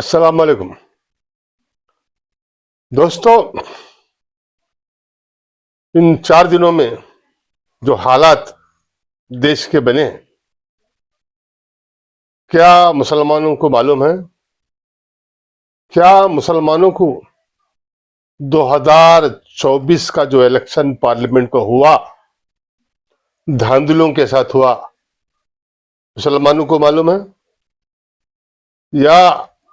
अस्सलाम वालेकुम दोस्तों। इन 4 दिनों में जो हालात देश के बने, क्या मुसलमानों को मालूम है? क्या मुसलमानों को 2024 का जो इलेक्शन पार्लियामेंट का हुआ, धांधलियों के साथ हुआ, मुसलमानों को मालूम है? या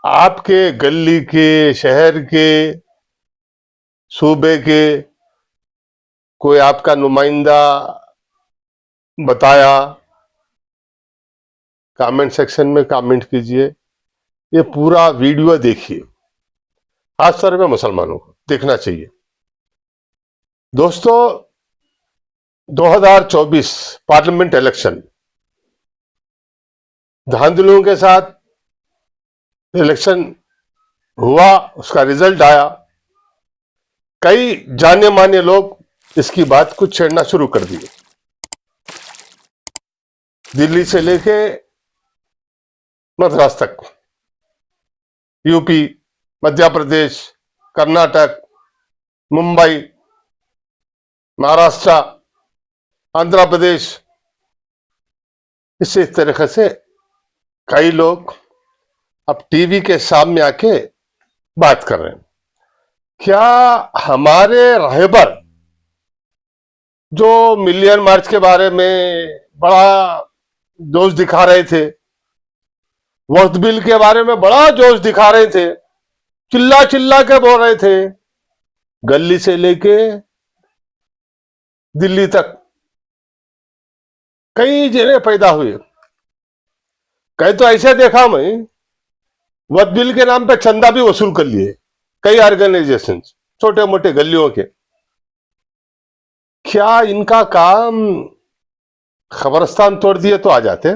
आपके गली के, शहर के, सूबे के कोई आपका नुमाइंदा बताया? कमेंट सेक्शन में कमेंट कीजिए। ये पूरा वीडियो देखिए। खासतौर पे मुसलमानों को देखना चाहिए। दोस्तों, 2024 पार्लियामेंट इलेक्शन, धांधलियों के साथ इलेक्शन हुआ, उसका रिजल्ट आया। कई जाने माने लोग इसकी बात को छेड़ना शुरू कर दिए। दिल्ली से लेके मद्रास तक, यूपी, मध्य प्रदेश, कर्नाटक, मुंबई, महाराष्ट्र, आंध्र प्रदेश, इस तरीके से कई लोग अब टीवी के सामने आके बात कर रहे हैं। क्या हमारे रहबर जो मिलियन मार्च के बारे में बड़ा जोश दिखा रहे थे, वक्त बिल के बारे में बड़ा जोश दिखा रहे थे, चिल्ला चिल्ला के बोल रहे थे, गली से लेके दिल्ली तक कई जगह पैदा हुए। कई तो ऐसे देखा मैं, वक्त बिल के नाम पे चंदा भी वसूल कर लिए कई ऑर्गेनाइजेशन, छोटे मोटे गलियों के। क्या इनका काम खबरस्तान तोड़ दिए तो आ जाते,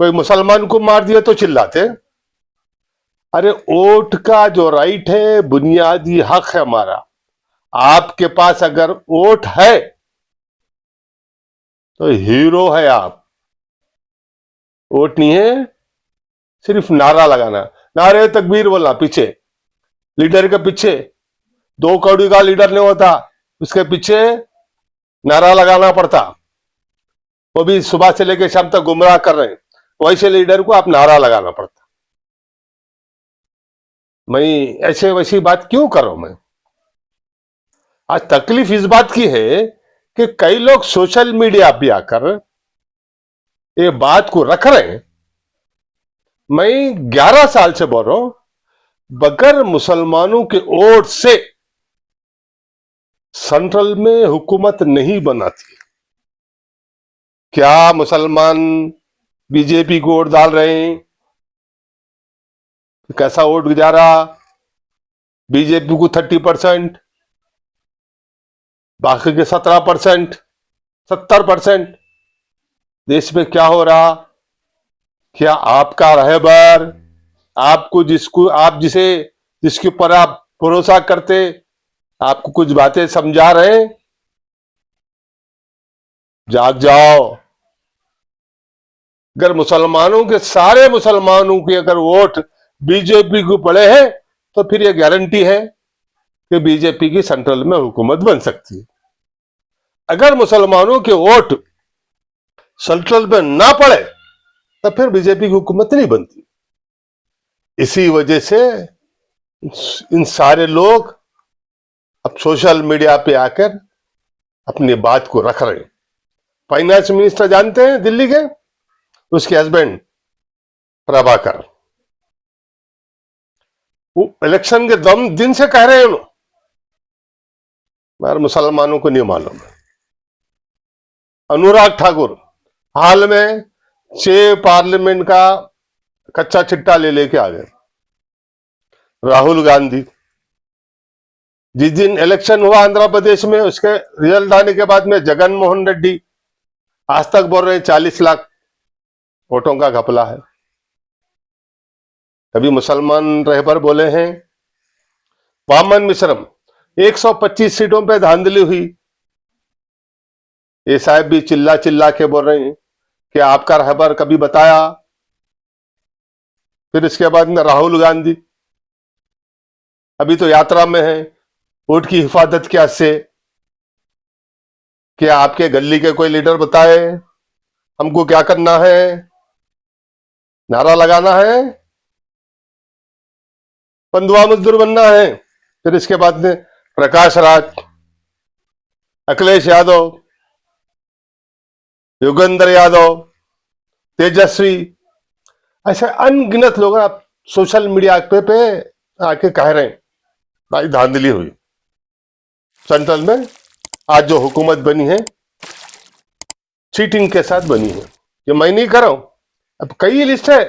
कोई मुसलमान को मार दिए तो चिल्लाते? अरे वोट का जो राइट है, बुनियादी हक है हमारा। आपके पास अगर वोट है तो हीरो है आप। वोट नहीं है सिर्फ नारा लगाना, नारे तकबीर बोलना, पीछे लीडर के पीछे 2 कौड़ी का लीडर नहीं होता, उसके पीछे नारा लगाना पड़ता। वो भी सुबह से लेकर शाम तक गुमराह कर रहे हैं, वैसे लीडर को आप नारा लगाना पड़ता। मैं ऐसे वैसी बात क्यों कर रहा हूं? मैं आज तकलीफ इस बात की है कि कई लोग सोशल मीडिया पे आकर ये बात को रख रहे हैं। मैं 11 साल से बोल रहा हूं, बगैर मुसलमानों के वोट से सेंट्रल में हुकूमत नहीं बनाती। क्या मुसलमान बीजेपी को वोट डाल रहे हैं? कैसा वोट गुजारा? बीजेपी को 30%, बाकी के 17%, 70%। देश में क्या हो रहा? क्या आपका रहबर आपको जिसके ऊपर आप भरोसा करते, आपको कुछ बातें समझा रहे हैं? जाग जाओ। अगर मुसलमानों के, सारे मुसलमानों की अगर वोट बीजेपी को पड़े हैं तो फिर यह गारंटी है कि बीजेपी की सेंट्रल में हुकूमत बन सकती है। अगर मुसलमानों के वोट सेंट्रल में ना पड़े तो फिर बीजेपी की हुकूमत नहीं बनती। इसी वजह से इन सारे लोग अब सोशल मीडिया पे आकर अपनी बात को रख रहे हैं। फाइनेंस मिनिस्टर जानते हैं दिल्ली के, उसके हस्बैंड प्रभाकर, वो इलेक्शन के दम दिन से कह रहे हैं मगर मुसलमानों को नहीं मालूम है। अनुराग ठाकुर हाल में 6 पार्लियामेंट का कच्चा चिट्टा ले लेके आ गए। राहुल गांधी जिस दिन इलेक्शन हुआ आंध्र प्रदेश में, उसके रिजल्ट आने के बाद में जगन मोहन रेड्डी आज तक बोल रहे हैं 40 लाख वोटों का घपला है। कभी मुसलमान रहबर बोले हैं। वामन मिश्रम 125 सीटों पे धांधली हुई, ये साहब भी चिल्ला चिल्ला के बोल रहे हैं कि आपका रहबर कभी बताया फिर इसके बाद में राहुल गांधी अभी तो यात्रा में है, वोट की हिफाजत कैसे? क्या आपके गली के कोई लीडर बताए हमको क्या करना है? नारा लगाना है, बंधुआ मजदूर बनना है? फिर इसके बाद में प्रकाश राज, अखिलेश यादव, योगेंद्र यादव, तेजस्वी, ऐसे अनगिनत लोग आप सोशल मीडिया पे आके कह रहे हैं भाई धांधली हुई सेंट्रल में। आज जो हुकूमत बनी है चीटिंग के साथ बनी है, ये मैं नहीं कर रहा हूं, अब कई लिस्ट है,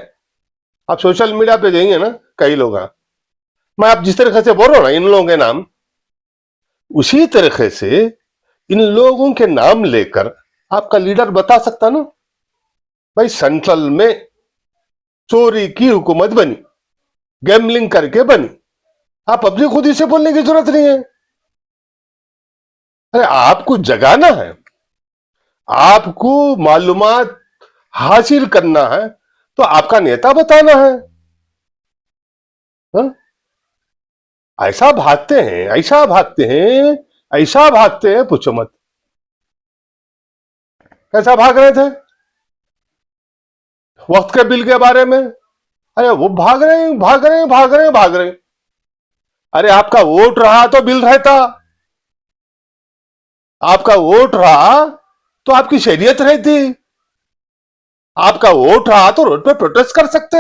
आप सोशल मीडिया पे जाएंगे ना, कई लोग हैं। मैं आप जिस तरीके से बोल रहा हूं ना इन लोगों के नाम, उसी तरीके से इन लोगों के नाम लेकर आपका लीडर बता सकता ना भाई सेंट्रल में चोरी की हुकूमत बनी, गैम्बलिंग करके बनी। आप अपनी खुद ही से बोलने की जरूरत नहीं है। अरे आपको जगाना है, आपको मालूमात हासिल करना है, तो आपका नेता बताना है। हा? ऐसा भागते हैं, ऐसा भागते हैं, ऐसा भागते हैं, पूछो मत। कैसा भाग रहे थे वक्त के बिल के बारे में? अरे वो भाग रहे हैं, भाग रहे हैं, भाग रहे हैं, भाग रहे हैं। अरे आपका वोट रहा तो बिल रहता, आपका वोट रहा तो आपकी शरीयत रहती, आपका वोट रहा तो रोड पे प्रोटेस्ट कर सकते।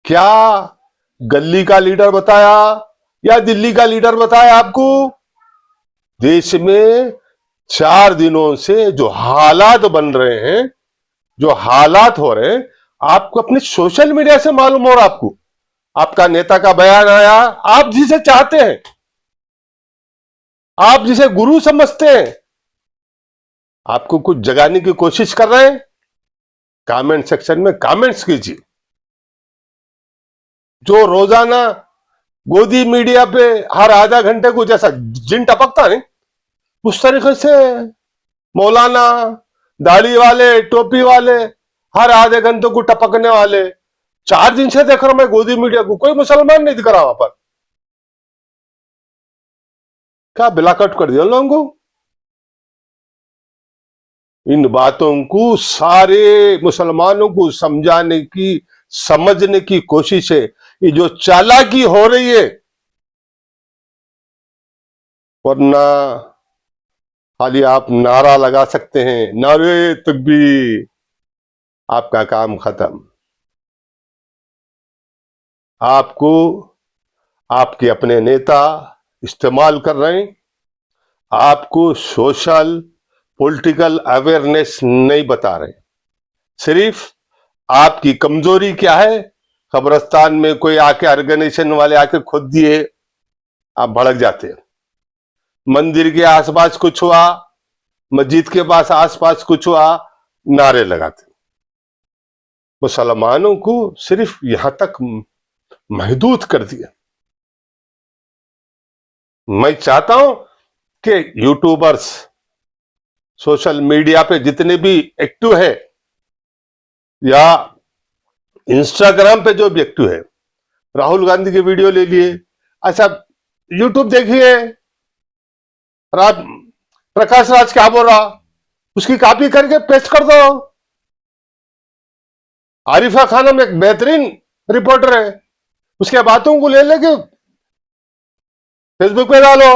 क्या गली का लीडर बताया या दिल्ली का लीडर बताया आपको? देश में 4 दिनों से जो हालात बन रहे हैं, जो हालात हो रहे हैं, आपको अपने सोशल मीडिया से मालूम हो रहा, आपको आपका नेता का बयान आया, आप जिसे चाहते हैं, आप जिसे गुरु समझते हैं, आपको कुछ जगाने की कोशिश कर रहे हैं, कमेंट सेक्शन में कमेंट्स कीजिए। जो रोजाना गोदी मीडिया पे हर आधा घंटे को जैसा जिन टपकता नहीं, उस तरीके से मौलाना, दाढ़ी वाले, टोपी वाले, हर आधे घंटे को टपकने वाले, 4 दिन से देख रहा हूं मैं गोदी मीडिया को, कोई मुसलमान नहीं दिख रहा वहां पर। क्या बिलाकट कर दिया लोगों को? इन बातों को सारे मुसलमानों को समझाने की, समझने की कोशिश है। ये जो चालाकी हो रही है, वरना खाली आप नारा लगा सकते हैं, नारे तकबीर, आपका काम खत्म। आपको आपके अपने नेता इस्तेमाल कर रहे हैं, आपको सोशल पॉलिटिकल अवेयरनेस नहीं बता रहे, सिर्फ आपकी कमजोरी क्या है, कब्रिस्तान में कोई आके ऑर्गेनाइजेशन वाले आके खुद दिए, आप भड़क जाते हैं। मंदिर के आसपास कुछ हुआ, मस्जिद के पास आसपास कुछ हुआ, नारे लगाते। मुसलमानों को सिर्फ यहां तक महदूद कर दिया। मैं चाहता हूं कि यूट्यूबर्स, सोशल मीडिया पे जितने भी एक्टिव है, या इंस्टाग्राम पे जो भी एक्टिव है, राहुल गांधी की वीडियो ले लिए, अच्छा यूट्यूब देखिए, प्रकाश राज क्या बोल रहा, उसकी कॉपी करके पेस्ट कर दो। आरिफा खानम एक बेहतरीन रिपोर्टर है, उसके बातों को ले लेके फेसबुक पे डालो।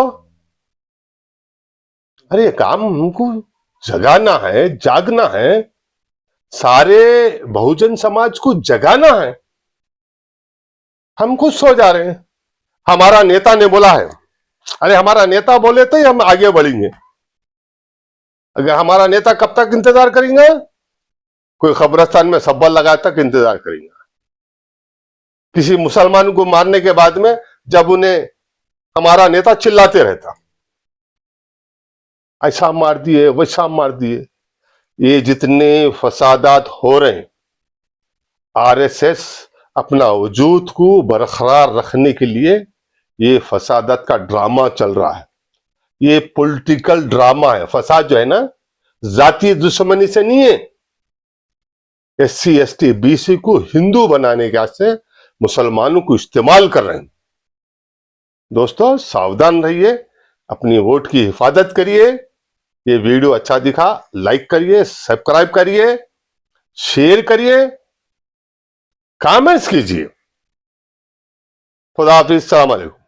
अरे ये काम हमको जगाना है, जागना है, सारे बहुजन समाज को जगाना है। हम खुद सो जा रहे हैं, हमारा नेता ने बोला है। अरे हमारा नेता बोले तो ही हम आगे बढ़ेंगे। अगर हमारा नेता कब तक इंतजार करेंगे? कोई कब्रिस्तान में सब्बल लगाए तक इंतजार करेंगे। किसी मुसलमान को मारने के बाद में जब उन्हें हमारा नेता चिल्लाते रहता, ऐसा मार दिए, वैसा मार दिए। ये जितने फसादात हो रहे हैं, आरएसएस अपना वजूद को बरकरार रखने के लिए ये फसादात का ड्रामा चल रहा है। ये पॉलिटिकल ड्रामा है। फसाद जो है ना, जातीय दुश्मनी से नहीं है, SC ST BC को हिंदू बनाने के वास्ते मुसलमानों को इस्तेमाल कर रहे हैं। दोस्तों सावधान रहिए, अपनी वोट की हिफाजत करिए। ये वीडियो अच्छा दिखा लाइक करिए, सब्सक्राइब करिए, शेयर करिए, कमेंट्स कीजिए। खुदा हाफिज, सलाम अलैकुम।